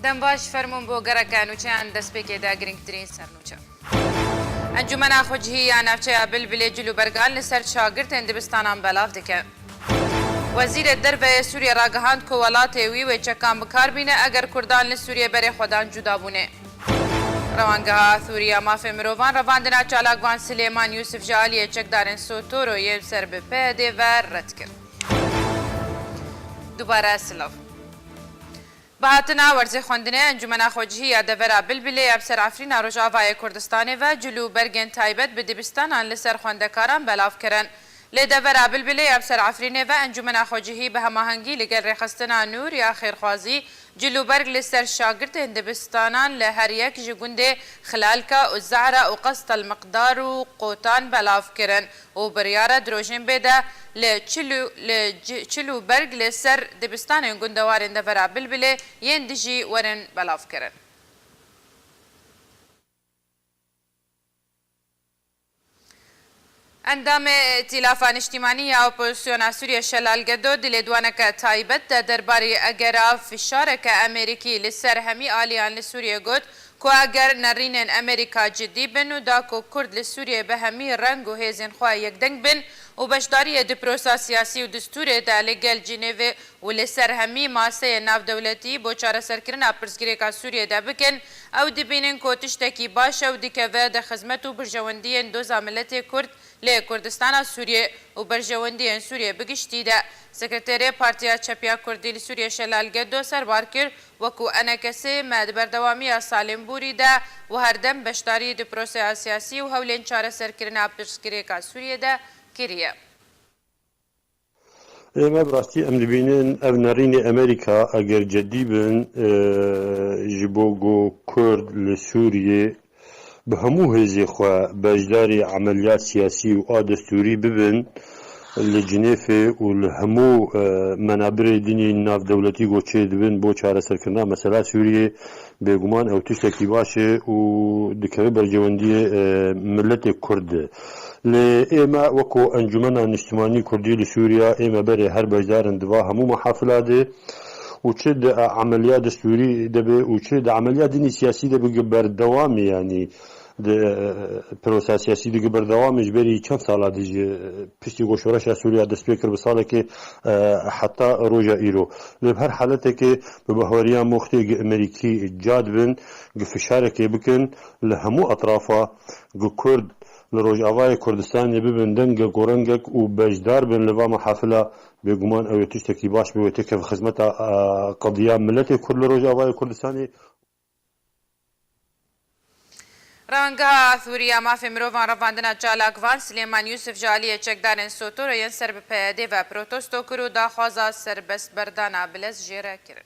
دەمباش فەرمونون بۆ گەڕەکە نوچەیان دەست پێکێدا گرنگترین سەرنوچە. ئەنجومەنا خۆجیهی یا ناوچەیە بلبلێ جلوبەرگان لەسەر شاگردên dibistاnan belav dike. Wezîrê Derveyê Sûriye ragihand ku welatê wî wêçekan bikarbîne eger Kurdan li Sûriye berê xwedan cuda bûne. Rewangeha Sûriya mafê mirovan revandina çalakvan Silêman Yusuf ji aliyê çekdarên Sotoro yên ser bi PYD ve red kir. Dubare silav. Bihatina werzê xwendinê Encumena Xwecihî ya Devera Bilbilê ya Serafrîna Rojavayê Kurdistanê ve cilûbergên taybet bi dibistanan li ser xwendekaran belav kirin. Li Devera Bilbilê ya Serafrînê ve Encumena Xwecihî bi hemahengî li gel rêxistina nûr ya xêrxwazî cilûberg li ser şagirdên dibistanan li her yek ji gundê Xilalka û Zehra û Qestel Miqdar û Qotan belav kirin û biryara Dirojinbê de li cilûberg li ser dibistanên gundewarên Devera Bilbilê yên dijî werin belav kirin. اندام ائتلاف اجتماعی اپوزیسیون سوریه شلالگدو دلیدوانک تایبت درباره اگر فشارک امریکی لسر همی آلیان لسوریه گود که اگر نرینن امریکا جدی بن و دا که کرد لسوریه به همی رنگ و هیزن خواه یک دنگ بن و بشداری دپروسا سیاسی و دستور دا لگل جنیوه و لسر همی ماسه ناو دولتی بو چاره سرکرن پرسگیره که سوریه دا بکن او دبینن که تشتکی باشه و دیکه و دا خزمت و برجواندین دو زاملت کرد لی کردستان سوریه و برجواندین سوریه بگشتی ده سکرتری پارتیا چپیا کردی لسوریه شلالگدو سربار کرد وکو انکسی مد بردوامی سالم بوری ده و هر دم بشداری دپروسه سیاسی و هولین چاره سرکرن پرسگیره که سوریه ده کریه. ما براستی ام دبینن او نرین امریکا اگر جدی بن جبوگو کرد لسوریه به همو هزی خواه بجداری عملیات سیاسی و آدستوری ببن لجنیف و لهمو منابر دینی ناف دولتی گوچه دبن بو چاره سرکرنا مثلا سوریه بگمان او تشتکی باشه و دکوه برجواندی ملت کرد لإما وكو أنجمنا اجتماعي كردي لسوريا إما بري هر بجدار اندوا همو محافلات وشد عمليات دستوري دبي وشد عمليات ديني سياسي دبي قبر دوامي يعني پروسه سیاسی دیگه بردوامش بری چند ساله دیگه پشتی گوشورش سوریه دست بکر بساله که حتی روجا ایرو لب هر حالته که به بهوریه مختی امریکی جاد بن فشاره که بکن لهمو اطرافا کرد لروجاوای کردستان ببندن گورنگک و بجدار بن لوا محافله بگمان او تشتکی باش بوته که خدمت قضیه ملت کرد لروجاوای کردستانی رانگها ثوریا مافی مروان رواندنا چالاکوان سلیمان یوسف جالی چکدارن سوتور ین سر به پیاده و پروتستو کرو داخوازا سربست بردانا بلز جیره کرن.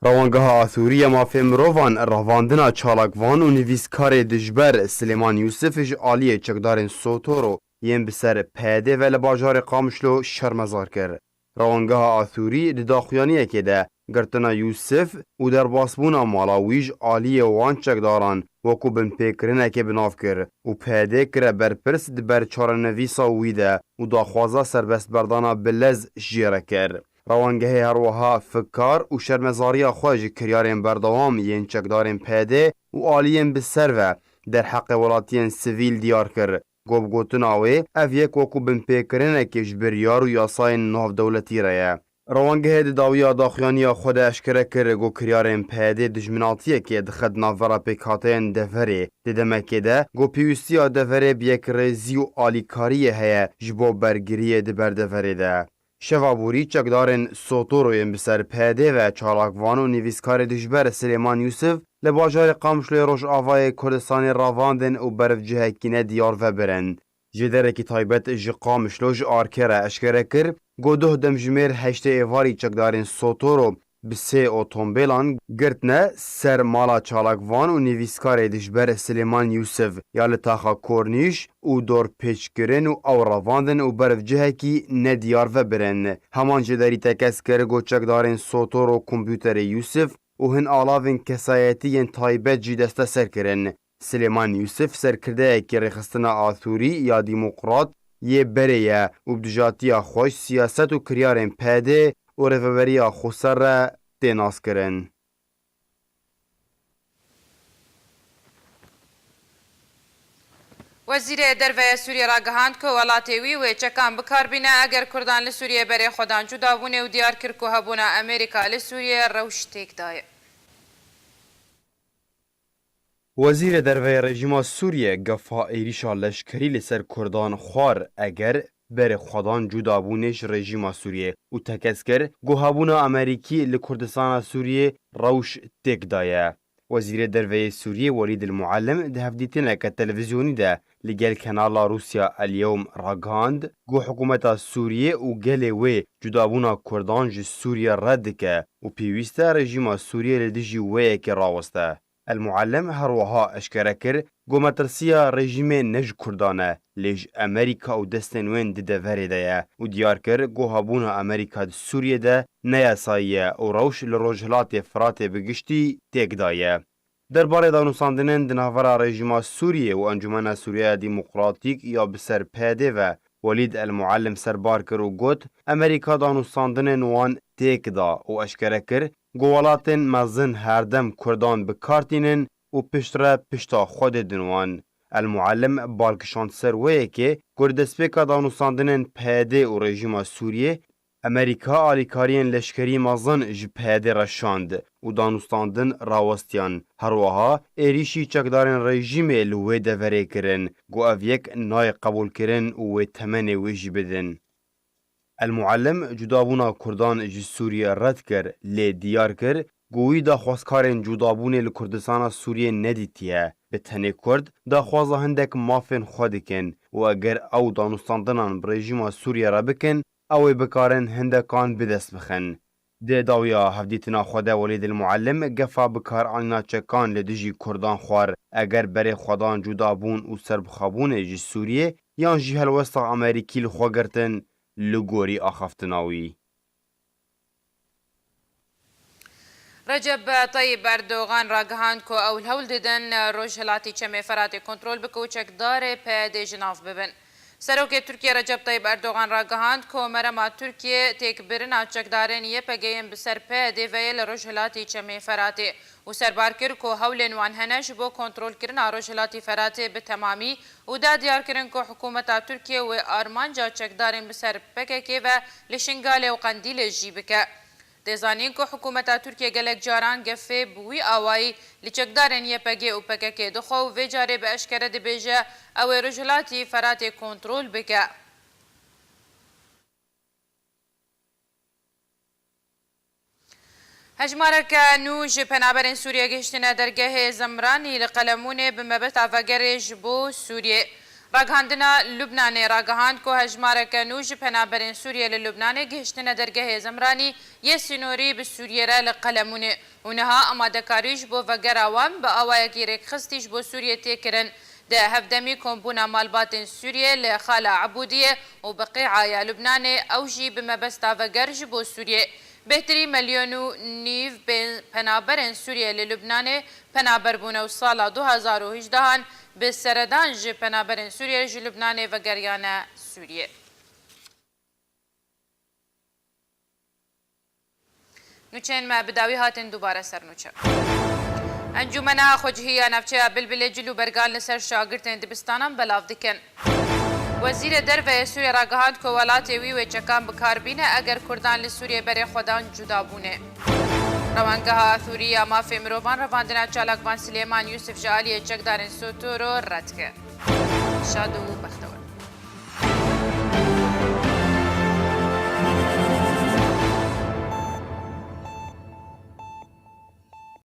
روانگها ثوریا مافی مروان رواندنا چالاکوان و نویسکار دجبر سلیمان یوسف جالی چکدارن سوتورو ین بسر پیاده و لباجار قامشلو شرمزار کرد. روانگها آثوری داخویانیه که ده گرتنا یوسف و در باسبونا مالاویج آلی وان چکداران وکو بن پیکرنه که بناف کر و پیده کره برپرس دبر چارنویسا ویده و داخوازا سربست بردانا بلز جیره کر. روانگه هروها فکار و شرمزاریا خواج کریارین بردوام ین چکدارین پیده و آلین بسر و در حق ولاتین سویل دیار کر. گوب گوتناوی او یک وکو بن پیکرنه که جبریار و یاساین ناف دولتی رایه. روانگه داویا داخیانی خود اشکره کرد گو کریارین پیده دجمناتیه که دخد نافورا پیکاتین دفره دیدمکه ده گو پیوستی دفره بیک رزی و آلیکاریه هیا جبو برگریه دبر دفره ده. شوابوری چکدارن سوتوروین بسر پیده و چالاکوان و نویسکار دجبر سلیمان یوسف لباجار قامشلوی روش آوای کردستان راواندن و برف جهکینه دیار و برن. جدره که تایبت قامشلوش آرکره اشکره کرد گودوه دمجمیر هشته ایواری چکدارین سوتورو بسه اوتومبیلان گرتنه سر مالا چالاکوان و نویسکار دجبر سلیمان یوسف یا لطاقا کورنیش و دور پیچگرن و او رواندن و برف جهکی ندیار و برن. همان جدری تکس کرگو چکدارین سوتورو کمپیوتر یوسف و هن آلاوین کسایتی تایبت جی دسته سر کرن. سلیمان یوسف سرکرده که رخستنا آثوری یا دیموقرات یه بریه و بدجاتی خوش سیاست و کریارین پیده و رفبری خسر تێناس kirin. وەزیرê derve Sûriye ragihand ku welatê wî wê çekan bikarbîne eger Kurdan li Sûriye berê xwedan cuda bûne û diyar kir ku hebûna Amerîka li Sûriye rewş têk daye. Wezîrê derveyê rejîma Sûriye gefa êrîşa leşkerî li ser Kurdan xwar eger berê xwedan cudabûnê ji rejîma Sûriye û tekez kir guhabûna Amerîkî li Kurdistana Sûriye rewş têk daye. Wezîrê derveyê Sûriye Welîd el-Muallim di hevdîtineke televîzyonî de li gel kenala Rûsya El-Yewm ragihand gu hikûmeta Sûriye û gelê wê cudabûna Kurdan ji Sûriye red dike û pêwîst e rejîma Sûriye li dijî wêyekê raweste. El-Muallim her wiha eşkere kir gu metirsiya rejîmê ne ji Kurdan e lê ji Amerîka û destên wên di deverê de ye û diyar kir guhabûna Amerîka di Sûriye de neyasayî ye û rewş li Rojhilatê Firatê bi giştî têk daye. Derbarê danûstandinên di navbera rejîma Sûriye û Encûmena Sûriya Demokratîk ya bi ser pêdê ve Welîd el-Muallim serbar kir û got Amerîka danûstandinên wan têk da û eşkere kir gu welatên mezin herdem Kurdan bikartînin û piştre pişta Xwedê din wan. El-Muallim balkişand ser wêyekê ku li destpêka danûstandinên pêdê û rejîma Sûriye Amerîka alîkariyên leşkerî mezin ji pêdê reşand û danûstandin rawestiyan. Her wiha êrîşî çekdarên rejîmê li wê deverê kirin gu ev yek nayê qebûlkirin û wê temenê wê jî bidin. El-Muallim cudabûna Kurdan ji Sûriye red kir lê diyar kir gu wî daxwazkarên cudabûnê li Kurdistana Sûriye nedîtiye. Bi tenê Kurd daxwaza hindek mafên xwe dikin û eger ew danûstandinan bi rejîma Sûriye re bikin ew ê bikarin hindekan bi dest bixin. Dê dawiya hevdîtina xwe de Welîd el-Muallim gefa bikaranîna çekan li dijî Kurdan xwar eger berê xwedan cudabûn û serbixabûnê ji Sûriye yan jî helwesta Amerîkî li xwe girtin li gorî axaftina wî. Recep Tayyip Erdogan ragihand ku ew hewl didin Rojhilatê Çemê Firatê kontrol bike û çekdarê pêdê ji nav bibin. Serokê Tirkiye Recep Tayyip Erdogan ragihand ku merema Tirkiye têkbirina çekdarên YPG'yên bi ser pêdê ve yê li Rojhilatê Çemê Firatê û serbar kir ku hewlên wan hene ji bo kontrolkirina Rojhilatê Firatê bi temamî û da diyar kirin ku hikûmeta Tirkiye wê armanca çekdarên bi ser PKK ve li Şingalê û Qendîlê jî bike. Dêzanîn ku hikûmeta Tirkiye gelek caran gefê bi wî awayî li çekdarên YPG û PKK dixwe û vê carê bi eşkere dibêje ew ê Rojhilatê Firatê kontrol bike. Hejmareke nû ji penaberên Sûriye gihiştine dergehê Zemranî li Qelemunê bi mebesta vegerê ji bo Sûriye. Ragihandina Lubnanê ragihand ku hejmareke nû ji penaberên Sûriye li Lubnanê gihiştine dergehê Zemranî yê sînorî bi Sûriye re li Qelemunê û niha amadekarî ji bo vegera wan bi awayekî rêkxistî ji bo Sûriye tê kirin. Di hevdemî kombûna malbatên Sûriye li Xala Ebûdiyê û Biqî'a ya Lubnanê ew jî bi mebesta veger ji bo Sûriye. Bêhtirî milyon û nîv penaberên Sûriye li Lubnanê penaber bûne û sala 2018 bi seredan ji penaberên Sûriye ji Lubnanê vegeriyane Sûriye. Nûçeyên me bi dawî hatin dubare ser nûçe. Encûmena Xwecihîya Navçeya Bilbilê cil û bergan li ser şagirtên dibistanan belav dikin. Wezîrê derveyê Sûriye ragihand ku welatê wî wê çekan bikarbîne eger Kurdan li Sûriye berê xwedan cudabûne. Rewangeha Sûriya mafê mirovan revandina çalakvan Silêman Yusuf ji aliyê çekdarên Sotoro red kir. Şad û bextew.